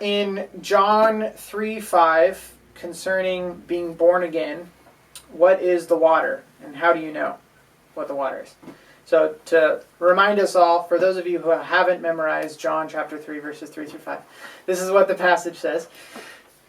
in John 3:5, concerning being born again, what is the water, and how do you know what the water is? So to remind us all, for those of you who haven't memorized John chapter 3, verses 3 through 5, this is what the passage says.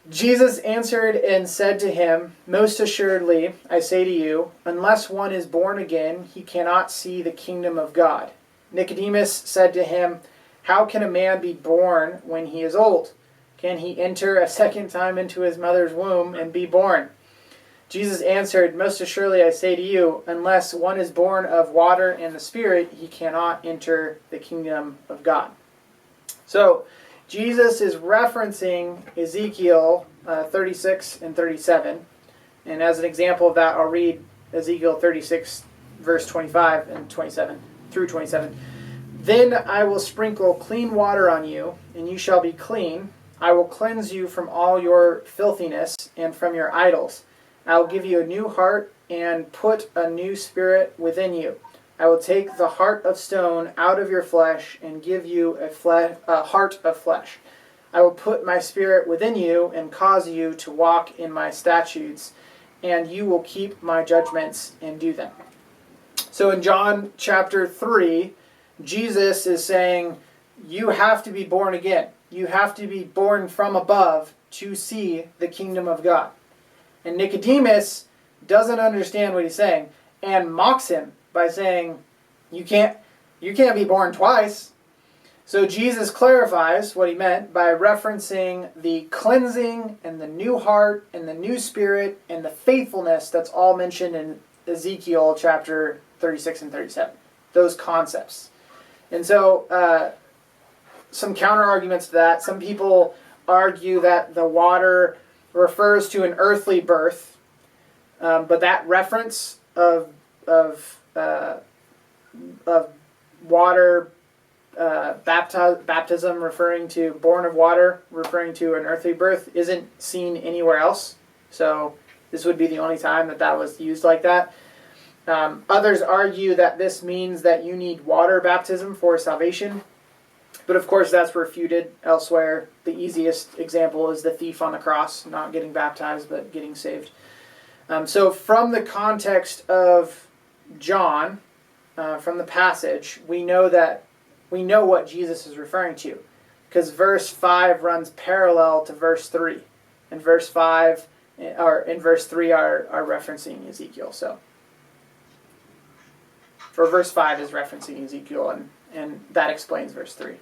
Jesus answered and said to him, "Most assuredly, I say to you, unless one is born again, he cannot see the kingdom of God." Nicodemus said to him, "How can a man be born when he is old? Can he enter a second time into his mother's womb and be born?" Jesus answered, "Most assuredly, I say to you, unless one is born of water and the Spirit, he cannot enter the kingdom of God." So, Jesus is referencing Ezekiel 36 and 37. And as an example of that, I'll read Ezekiel 36, verse 25 and 27 through 27. "Then I will sprinkle clean water on you, and you shall be clean. I will cleanse you from all your filthiness and from your idols. I will give you a new heart and put a new spirit within you. I will take the heart of stone out of your flesh and give you a heart of flesh. I will put my spirit within you and cause you to walk in my statutes, and you will keep my judgments and do them." So in John chapter 3, Jesus is saying, you have to be born again. You have to be born from above to see the kingdom of God. And Nicodemus doesn't understand what he's saying and mocks him by saying, you can't be born twice. So Jesus clarifies what he meant by referencing the cleansing and the new heart and the new spirit and the faithfulness that's all mentioned in Ezekiel chapter 36 and 37. Those concepts. And so some counter arguments to that. Some people argue that the water refers to an earthly birth, but that reference of water baptism referring to born of water, referring to an earthly birth, isn't seen anywhere else. So this would be the only time that was used like that. Others argue that this means that you need water baptism for salvation. But of course that's refuted elsewhere. The easiest example is the thief on the cross, not getting baptized but getting saved. So from the context of John, from the passage, we know what Jesus is referring to, because verse 5 runs parallel to verse 3. And verse 3 are referencing Ezekiel. So for verse 5 is referencing Ezekiel, and that explains verse 3.